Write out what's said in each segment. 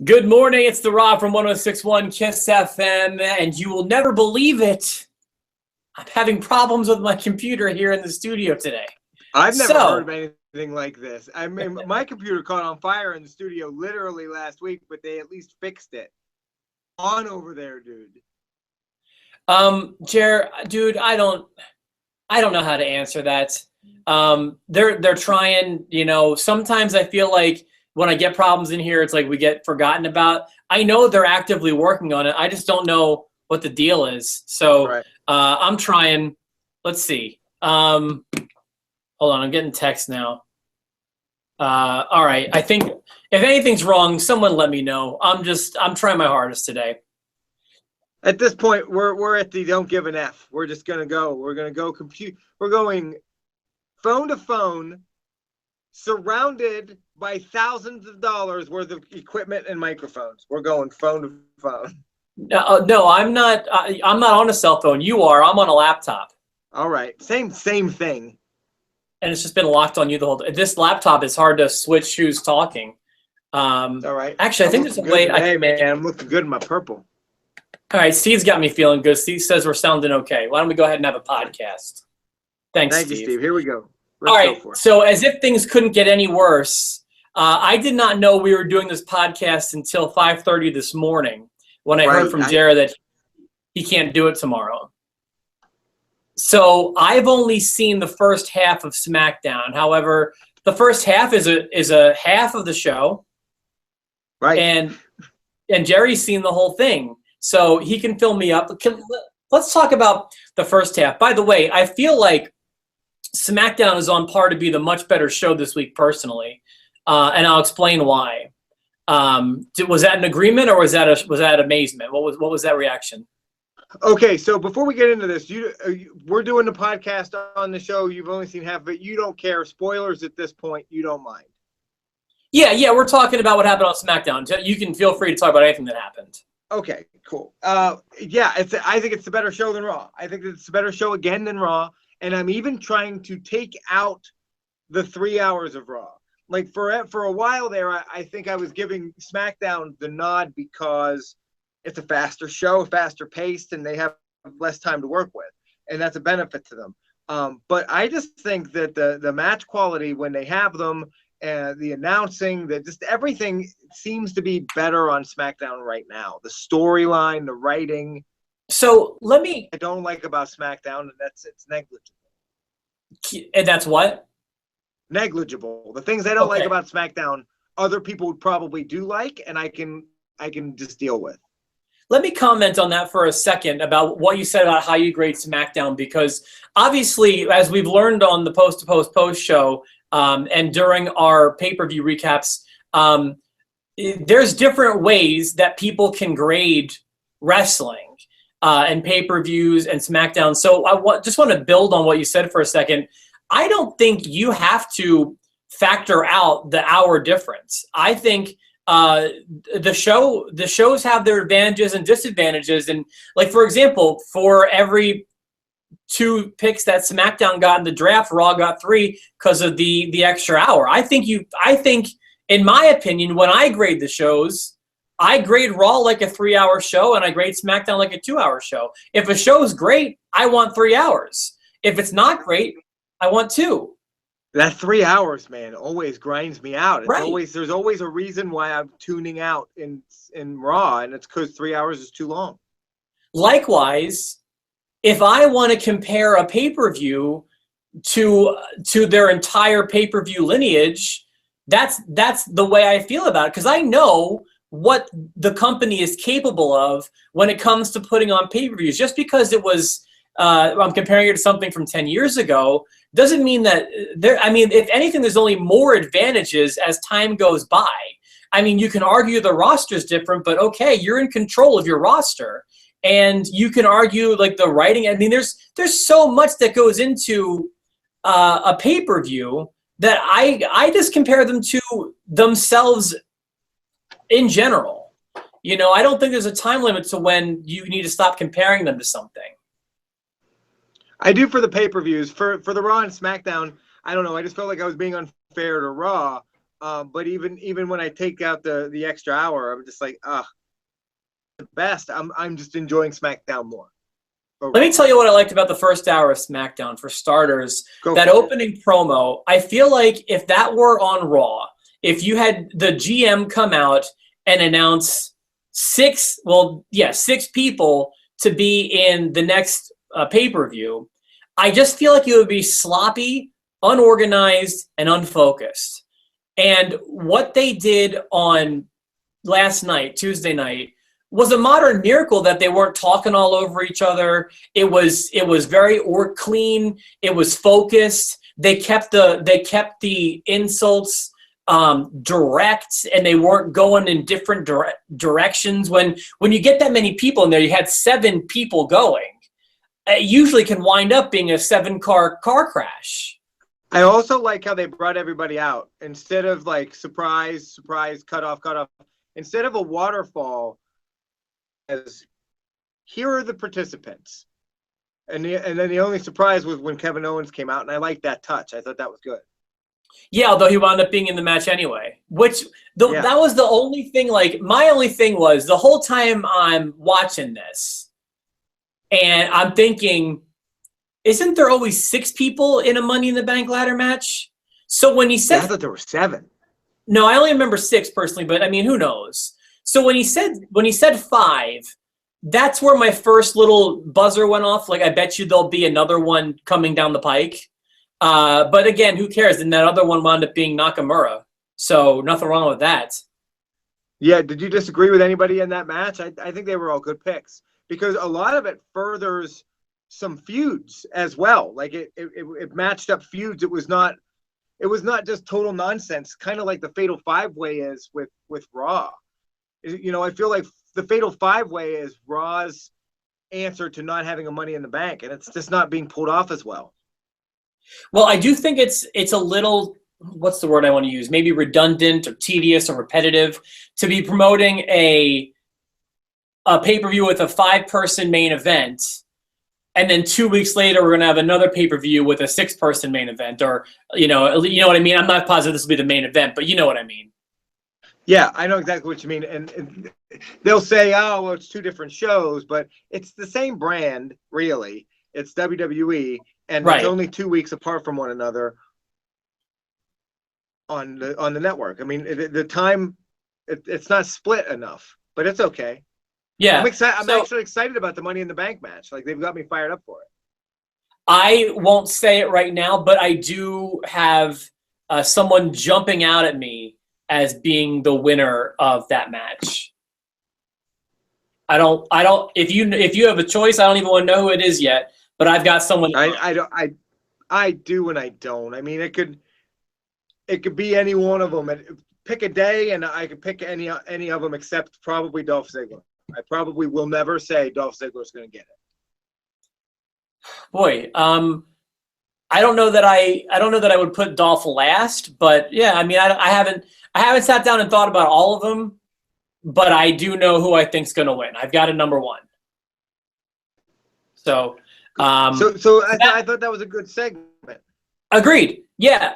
Good morning, it's the Rob from 106.1 KISS FM, and you will never believe it. I'm having problems with my computer here in the studio today. I've never heard of anything like this. I mean, my computer caught on fire in the studio literally last week, but they at least fixed it. On over there, dude. Dude, I don't know how to answer that. They're trying, sometimes I feel like when I get problems in here, it's like we get forgotten about. I know they're actively working on it. I just don't know what the deal is. So Right. I'm trying. Let's see. Hold on, I'm getting text now. All right. I think if anything's wrong, someone let me know. I'm trying my hardest today. At this point, we're at the don't give an F. We're just gonna go. We're gonna go We're going phone to phone, surrounded by thousands of dollars worth of equipment and microphones. We're going phone to phone. No, I'm not. I'm not on a cell phone. You are. I'm on a laptop. All right, same thing. And it's just been locked on you the whole. This laptop is hard to switch who's talking. All right. Actually, I think there's a way. Hey, man, I'm looking good in my purple. All right, Steve's got me feeling good. Steve says we're sounding okay. Why don't we go ahead and have a podcast? Thank you, Steve. Here we go. All right, so as if things couldn't get any worse, I did not know we were doing this podcast until 5:30 this morning when I heard from Jared that he can't do it tomorrow. So I've only seen the first half of SmackDown. However, the first half is a half of the show, right? And Jerry's seen the whole thing, so he can fill me up. Let's talk about the first half. By the way, I feel like SmackDown is on par to be the much better show this week, personally, and I'll explain why. Was that an agreement or was that amazement? What was that reaction? Okay, so before we get into this, we're doing the podcast on the show. You've only seen half of it. You don't care. Spoilers at this point. You don't mind. Yeah, we're talking about what happened on SmackDown. You can feel free to talk about anything that happened. Okay, cool. I think it's a better show than Raw. I think it's a better show again than Raw. And I'm even trying to take out the 3 hours of Raw. Like for a while there, I think I was giving SmackDown the nod because it's a faster show, faster paced, and they have less time to work with, and that's a benefit to them. But I just think that the match quality when they have them, and the announcing, that just everything seems to be better on SmackDown right now. The storyline, the writing. So I don't like about SmackDown, and it's negligible. And that's what? Negligible. The things I don't like about SmackDown, other people would probably do like, and I can just deal with. Let me comment on that for a second about what you said about how you grade SmackDown, because obviously, as we've learned on the post show and during our pay-per-view recaps, there's different ways that people can grade wrestling and pay-per-views and SmackDown. So I just want to build on what you said for a second. I don't think you have to factor out the hour difference. I think the shows have their advantages and disadvantages. And like, for example, for every 2 picks that SmackDown got in the draft, Raw got 3 because of the extra hour. I think in my opinion, when I grade the shows, I grade Raw like a 3-hour show, and I grade SmackDown like a 2-hour show. If a show's great, I want 3 hours. If it's not great, I want 2. That 3 hours, man, always grinds me out. Right. There's always a reason why I'm tuning out in Raw, and it's because 3 hours is too long. Likewise, if I want to compare a pay-per-view to their entire pay-per-view lineage, that's the way I feel about it, because I know what the company is capable of when it comes to putting on pay-per-views. Just because it was I'm comparing it to something from 10 years ago doesn't mean that if anything, there's only more advantages as time goes by. I mean, you can argue the roster's different, but okay, you're in control of your roster. And you can argue like the writing. I mean, there's so much that goes into a pay-per-view that I just compare them to themselves in general. I don't think there's a time limit to when you need to stop comparing them to something. I do for the pay-per-views. For the Raw and SmackDown, I don't know. I just felt like I was being unfair to Raw But even when I take out the extra hour, I'm just like, the best. I'm just enjoying SmackDown more. Let me tell you what I liked about the first hour of SmackDown. For starters, that opening promo, I feel like if that were on Raw, if you had the GM come out and announce six people to be in the next pay-per-view, I just feel like it would be sloppy, unorganized, and unfocused. And what they did on last night, Tuesday night, was a modern miracle that they weren't talking all over each other. It was very clean. It was focused. They kept the insults direct, and they weren't going in different directions. When you get that many people in there, you had 7 people going. It usually can wind up being a 7-car crash. I also like how they brought everybody out instead of like surprise, cut off. Instead of a waterfall, as here are the participants, and then the only surprise was when Kevin Owens came out, and I liked that touch. I thought that was good. Yeah, although he wound up being in the match anyway, that was the only thing. Like, my only thing was the whole time I'm watching this, and I'm thinking, isn't there always 6 people in a Money in the Bank ladder match? So when he said, I thought there were 7. No, I only remember 6 personally, but I mean, who knows? So when he said 5, that's where my first little buzzer went off. Like, I bet you there'll be another one coming down the pike. But again, who cares? And that other one wound up being Nakamura. So nothing wrong with that. Yeah, did you disagree with anybody in that match? I think they were all good picks because a lot of it furthers some feuds as well. Like it matched up feuds. It was not just total nonsense, kind of like the Fatal 5-Way is with Raw. You know, I feel like the Fatal 5-Way is Raw's answer to not having a Money in the Bank, and it's just not being pulled off as well. Well, I do think it's a little, what's the word I want to use? Maybe redundant or tedious or repetitive to be promoting a pay-per-view with a 5-person main event, and then 2 weeks later we're going to have another pay-per-view with a 6-person main event, or you know what I mean. I'm not positive this will be the main event, but you know what I mean. Yeah, I know exactly what you mean. And they'll say, oh, well, it's 2 different shows, but it's the same brand, really. It's WWE, and It's only 2 weeks apart from one another on the network. I mean, the time, it's not split enough, but it's okay. Yeah. I'm actually excited about the Money in the Bank match. Like, they've got me fired up for it. I won't say it right now, but I do have someone jumping out at me as being the winner of that match. I don't. If you have a choice, I don't even want to know who it is yet. But I've got someone. I do and I don't. I mean, it could be any one of them. Pick a day, and I could pick any of them except probably Dolph Ziggler. I probably will never say Dolph Ziggler's going to get it. Boy, I don't know that I would put Dolph last, but yeah, I mean, I haven't sat down and thought about all of them, but I do know who I think's going to win. I've got a number 1. So I thought that was a good segment. Agreed. Yeah.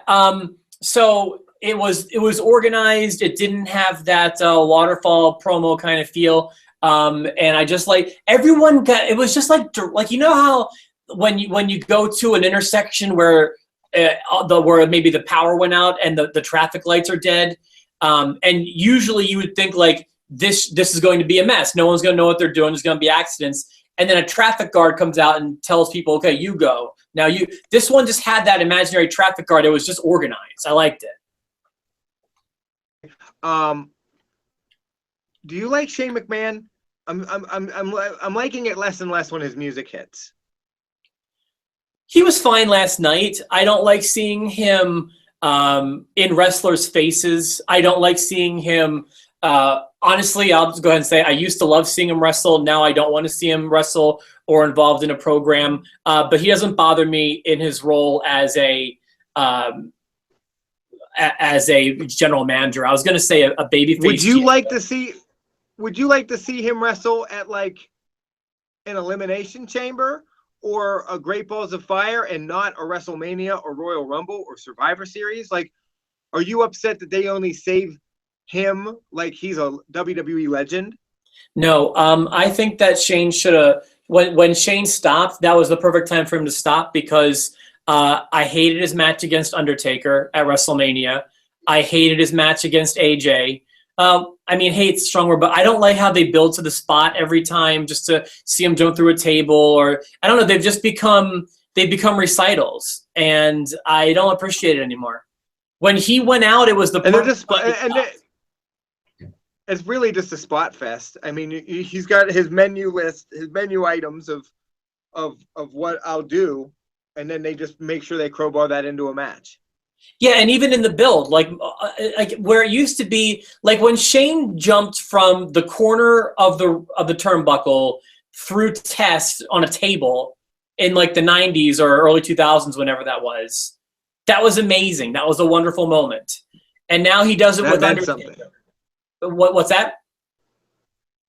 So it was organized. It didn't have that waterfall promo kind of feel. And I just like everyone got. It was just like you know how when you go to an intersection where maybe the power went out and the traffic lights are dead, and usually you would think like this is going to be a mess. No one's going to know what they're doing. There's going to be accidents. And then a traffic guard comes out and tells people, okay, you go. Now this one just had that imaginary traffic guard. It was just organized. I liked it. Do you like Shane McMahon? I'm liking it less and less when his music hits. He was fine last night. I don't like seeing him in wrestlers' faces. I don't like seeing him. Honestly, I'll just go ahead and say I used to love seeing him wrestle. Now I don't want to see him wrestle or involved in a program. But he doesn't bother me in his role as a general manager. I was going to say a babyface. Would you like to see him wrestle at like an Elimination Chamber or a Great Balls of Fire and not a WrestleMania or Royal Rumble or Survivor Series? Like, Are you upset that they only save him like he's a WWE legend? No, I think that Shane should have. When Shane stopped, that was the perfect time for him to stop because I hated his match against Undertaker at WrestleMania. I hated his match against AJ. I mean, hate's a strong word, but I don't like how they build to the spot every time just to see him jump through a table, or I don't know. They've become recitals, and I don't appreciate it anymore. When he went out, it was the and they're just it's really just a spot fest. I mean, he's got his menu list, his menu items of what I'll do, and then they just make sure they crowbar that into a match. Yeah, and even in the build, like where it used to be, like when Shane jumped from the corner of the turnbuckle through Test on a table in like the 90s or early 2000s, whenever that was amazing. That was a wonderful moment. And now he does it with Undertaker. What's that?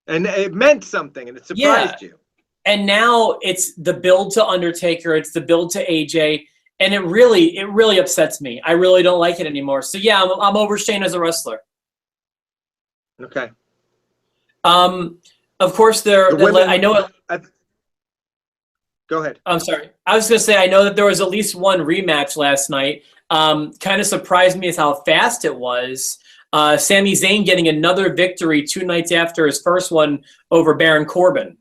And it meant something, and it surprised you. And now it's the build to Undertaker, it's the build to AJ, and it really upsets me. I really don't like it anymore. So yeah, I'm over Shane as a wrestler. Okay. Of course, I know. Go ahead. I'm sorry. I was going to say, I know that there was at least one rematch last night. Kind of surprised me as how fast it was. Sami Zayn getting another victory 2 nights after his first one over Baron Corbin.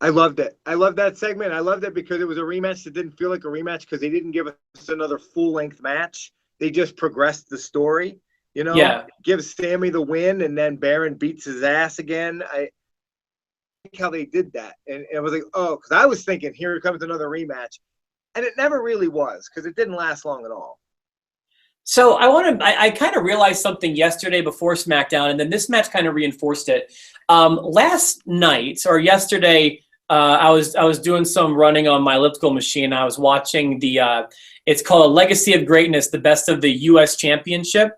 I loved it. I loved that segment. I loved it because it was a rematch that didn't feel like a rematch because they didn't give us another full-length match. They just progressed the story. You know, give Sami the win, and then Baron beats his ass again. I like how they did that. And I was like, oh, because I was thinking, here comes another rematch. And it never really was because it didn't last long at all. So I kind of realized something yesterday before SmackDown, and then this match kind of reinforced it. Last night or yesterday, I was doing some running on my elliptical machine. I was watching it's called Legacy of Greatness, the best of the U.S. Championship.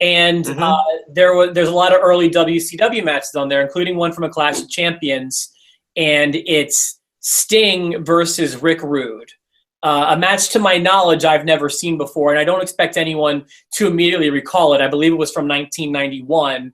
And there's a lot of early WCW matches on there, including one from a Clash of Champions, and it's Sting versus Rick Rude. A match, to my knowledge, I've never seen before, and I don't expect anyone to immediately recall it. I believe it was from 1991.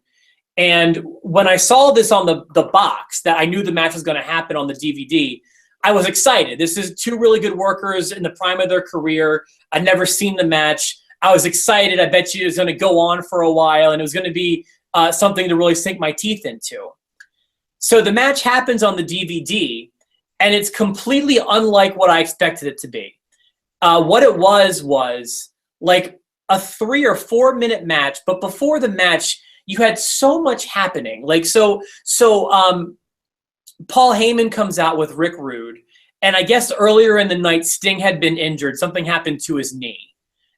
And when I saw this on the box, that I knew the match was going to happen on the DVD, I was excited. This is 2 really good workers in the prime of their career. I'd never seen the match. I was excited. I bet you it was going to go on for a while, and it was going to be something to really sink my teeth into. So the match happens on the DVD, and it's completely unlike what I expected it to be. What it was like a 3 or 4 minute match, but before the match, you had so much happening. Like so Paul Heyman comes out with Rick Rude, and I guess earlier in the night, Sting had been injured. Something happened to his knee.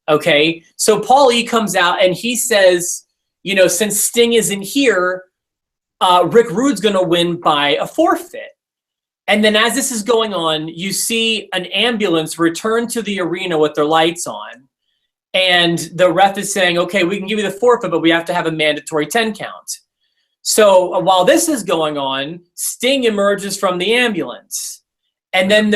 Okay, so Paul E comes out and he says, you know, since Sting isn't here, Rick Rude's going to win by a forfeit. And then as this is going on, you see an ambulance return to the arena with their lights on. And the ref is saying, okay, we can give you the forfeit, but we have to have a mandatory 10 count. So while this is going on, Sting emerges from the ambulance. And then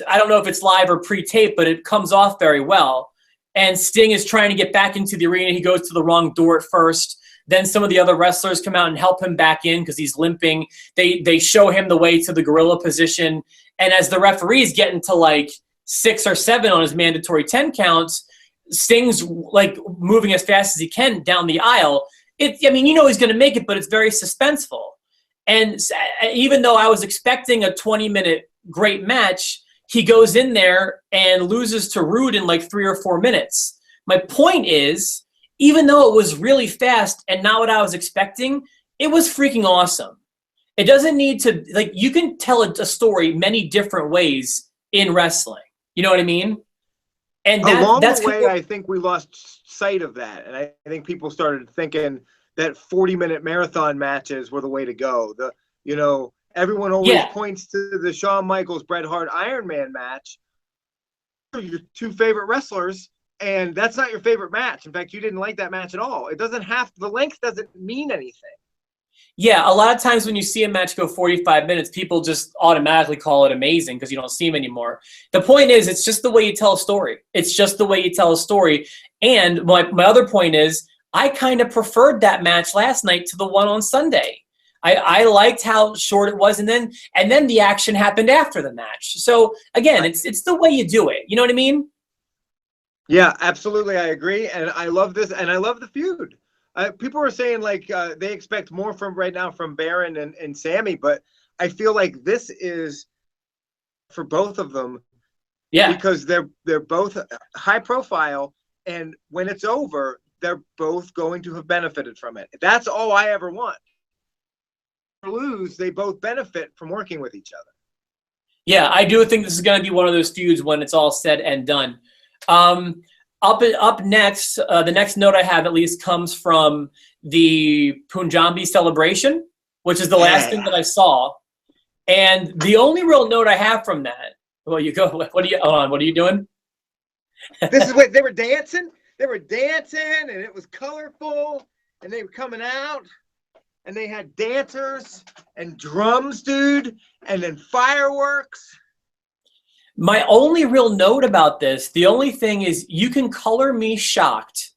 I don't know if it's live or pre-tape, but it comes off very well. And Sting is trying to get back into the arena. He goes to the wrong door at first. Then some of the other wrestlers come out and help him back in because he's limping. They show him the way to the gorilla position. And as the referee's getting to like 6 or 7 on his mandatory 10 counts, Sting's like moving as fast as he can down the aisle. I mean, you know he's going to make it, but it's very suspenseful. And even though I was expecting a 20-minute great match, he goes in there and loses to Rude in like 3 or 4 minutes. My point is, even though it was really fast and not what I was expecting, it was freaking awesome. It doesn't need to, like, you can tell a story many different ways in wrestling. You know what I mean? And along the way, I think we lost sight of that. And I think people started thinking that 40-minute marathon matches were the way to go. Everyone always points to the Shawn Michaels, Bret Hart, Iron Man match. Your 2 favorite wrestlers, and that's not your favorite match. In fact, you didn't like that match at all. The length doesn't mean anything. Yeah, a lot of times when you see a match go 45 minutes, people just automatically call it amazing because you don't see him anymore. The point is, it's just the way you tell a story. It's just the way you tell a story. And my other point is, I kind of preferred that match last night to the one on Sunday. I liked how short it was, and then the action happened after the match. So again, it's the way you do it. You know what I mean? Yeah, absolutely, I agree, and I love this, and I love the feud. People are saying like they expect more from right now from Baron and Sammy, but I feel like this is for both of them. Yeah, because they're both high profile, and when it's over, they're both going to have benefited from it. That's all I ever want. Or lose, they both benefit from working with each other. yeah, I do think this is going to be one of those feuds when it's all said and done. Up next, the next note I have at least comes from the Punjabi celebration, which is the last thing that I saw. And the only real note I have from that, well, you go. What are you? Hold on. What are you doing? This is what they were dancing. They were dancing, and it was colorful, and they were coming out, and they had dancers and drums, dude, and then fireworks. My only real note about this, the only thing is, you can color me shocked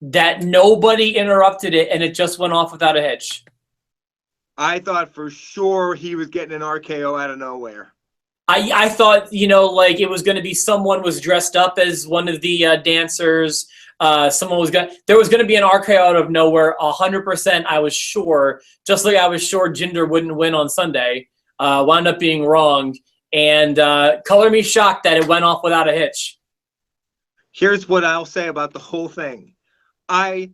that nobody interrupted it and it just went off without a hitch. I thought for sure he was getting an RKO out of nowhere. I thought, like it was going to be someone was dressed up as one of the dancers. There was going to be an RKO out of nowhere. 100%, I was sure. Just like I was sure Jinder wouldn't win on Sunday. Wound up being wrong. And color me shocked that it went off without a hitch. Here's what I'll say about the whole thing. I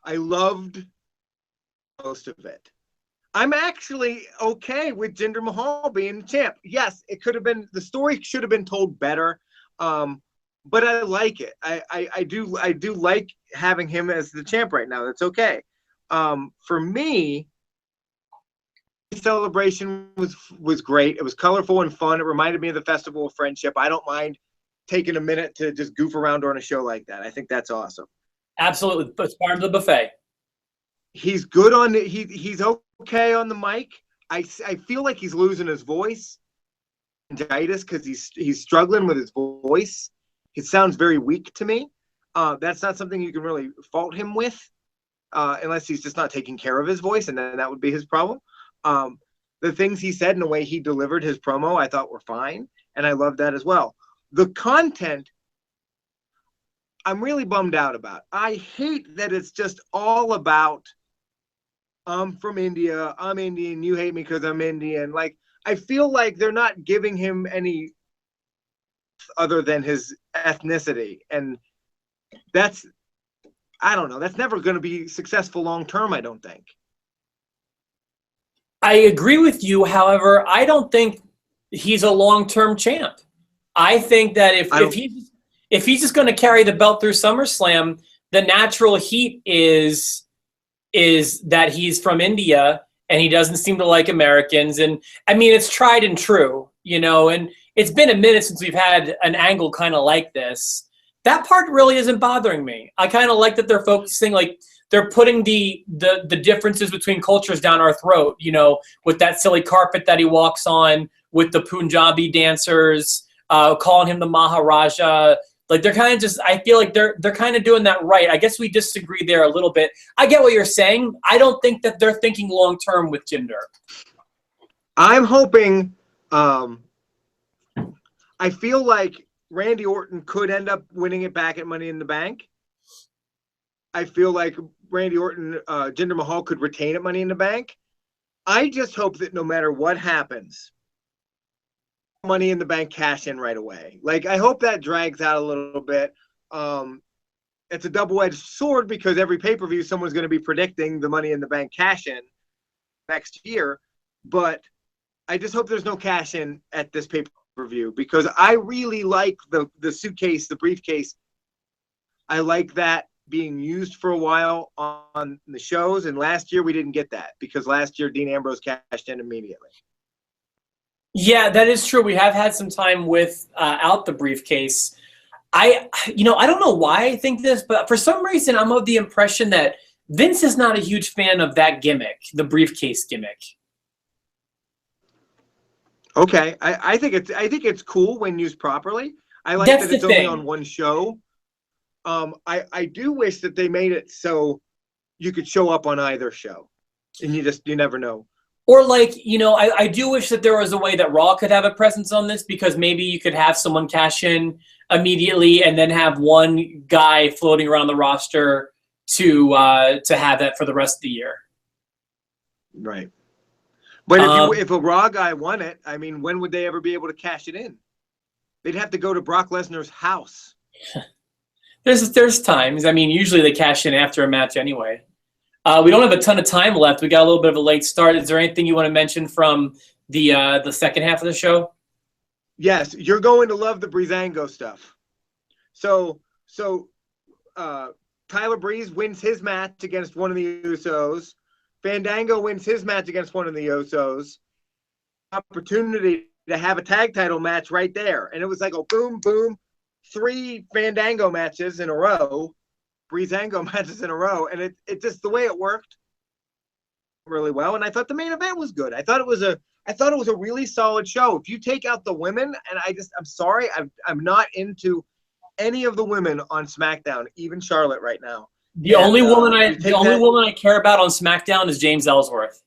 loved most of it. I'm actually okay with Jinder Mahal being the champ. Yes, it could have been, the story should have been told better, but I like it. I do like having him as the champ right now. That's okay. For me, the celebration was great. It was colorful and fun. It reminded me of the Festival of Friendship. I don't mind taking a minute to just goof around on a show like that. I think that's awesome. Absolutely, it's part of the buffet. He's good on he's okay on the mic. I feel like he's losing his voice, because he's struggling with his voice. It sounds very weak to me. That's not something you can really fault him with, unless he's just not taking care of his voice, and then that would be his problem. The things he said and the way he delivered his promo, I thought were fine, and I loved that as well. The content, I'm really bummed out about. I hate that it's just all about, I'm from India, I'm Indian, you hate me because I'm Indian. Like, I feel like they're not giving him any other than his ethnicity. And that's, I don't know, that's never going to be successful long term, I don't think. I agree with you. However, I don't think he's a long-term champ. I think that if he's just going to carry the belt through SummerSlam, the natural heat is that he's from India and he doesn't seem to like Americans. And I mean, it's tried and true, and it's been a minute since we've had an angle kind of like this. That part really isn't bothering me. I kind of like that they're focusing, like they're putting the differences between cultures down our throat, with that silly carpet that he walks on, with the Punjabi dancers, calling him the Maharaja. Like they're kind of just, I feel like they're kind of doing that right. I guess we disagree there a little bit. I get what you're saying. I don't think that they're thinking long term with Jinder. I'm hoping, I feel like Randy Orton could end up winning it back at Money in the Bank. I feel like Randy Orton, Jinder Mahal could retain at Money in the Bank. I just hope that no matter what happens, Money in the Bank cash in right away. Like, I hope that drags out a little bit. It's a double-edged sword because every pay-per-view someone's going to be predicting the Money in the Bank cash in next year. But I just hope there's no cash in at this pay-per-view because I really like the suitcase, the briefcase. I like that being used for a while on the shows, and last year we didn't get that because last year Dean Ambrose cashed in immediately. Yeah, that is true. We have had some time without the briefcase. I don't know why I think this, but for some reason I'm of the impression that Vince is not a huge fan of that gimmick, the briefcase gimmick. Okay, I think it's cool when used properly. I like That's that it's the only thing. on one show. I do wish that they made it so you could show up on either show, and you never know. Or like, I do wish that there was a way that Raw could have a presence on this, because maybe you could have someone cash in immediately and then have one guy floating around the roster to have that for the rest of the year. Right. But if a Raw guy won it, I mean, when would they ever be able to cash it in? They'd have to go to Brock Lesnar's house. There's times. I mean, usually they cash in after a match anyway. We don't have a ton of time left. We got a little bit of a late start. Is there anything you want to mention from the second half of the show? Yes, you're going to love the Breezango stuff. So Tyler Breeze wins his match against one of the Usos. Fandango wins his match against one of the Usos. Opportunity to have a tag title match right there. And it was like a boom, boom, 3 Fandango matches in a row, Breezango matches in a row. And it just, the way it worked really well. And I thought the main event was good. I thought it was a really solid show. If you take out the women, and I'm sorry, I'm not into any of the women on SmackDown, even Charlotte right now. The only woman I care about on SmackDown is James Ellsworth.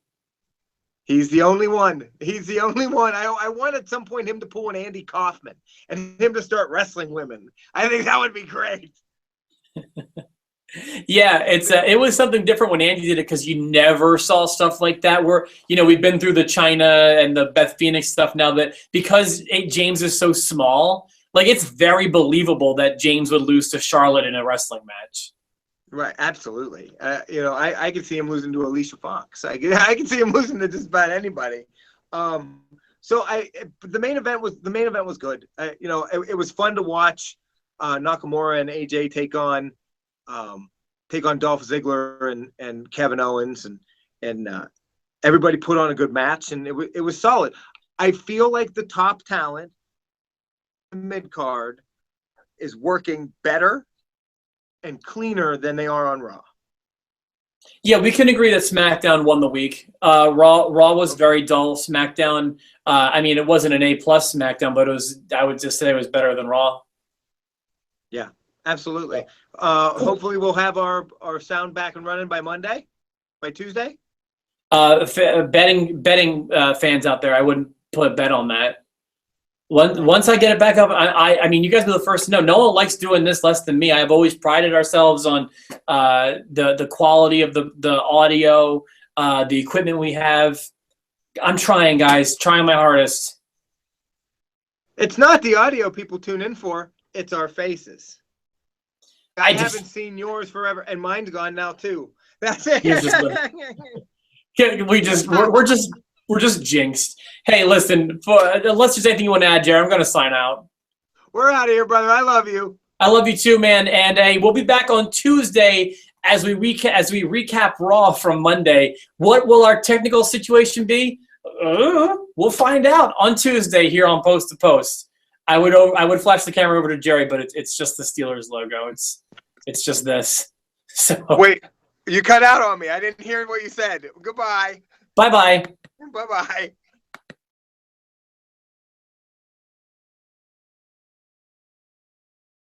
He's the only one. He's the only one. I want at some point him to pull an Andy Kaufman and him to start wrestling women. I think that would be great. Yeah, it was something different when Andy did it, because you never saw stuff like that. Where we've been through the Chyna and the Beth Phoenix stuff now, that because James is so small, like, it's very believable that James would lose to Charlotte in a wrestling match. Right, absolutely. I could see him losing to Alicia Fox. I could see him losing to just about anybody. The main event was good. It was fun to watch Nakamura and AJ take on Dolph Ziggler and Kevin Owens, and everybody put on a good match, and it was solid. I feel like the top talent mid card is working better and cleaner than they are on Raw. Yeah, we can agree that SmackDown won the week. Raw was very dull. SmackDown, it wasn't an A+ SmackDown, but I would just say it was better than Raw. Yeah, absolutely. Hopefully we'll have our sound back and running by Tuesday. Betting fans out there, I wouldn't put a bet on that. Once I get it back up, you guys are the first to know. No one likes doing this less than me. I have always prided ourselves on the quality of the audio, the equipment we have. I'm trying, guys. Trying my hardest. It's not the audio people tune in for. It's our faces. I haven't seen yours forever, and mine's gone now too. That's it. We're just jinxed. Hey, listen, unless there's anything you want to add, Jared, I'm going to sign out. We're out of here, brother. I love you. I love you too, man. And we'll be back on Tuesday as we recap Raw from Monday. What will our technical situation be? We'll find out on Tuesday here on Post to Post. I would flash the camera over to Jerry, but it's just the Steelers logo. It's just this. So wait, you cut out on me. I didn't hear what you said. Goodbye. Bye-bye. Bye-bye.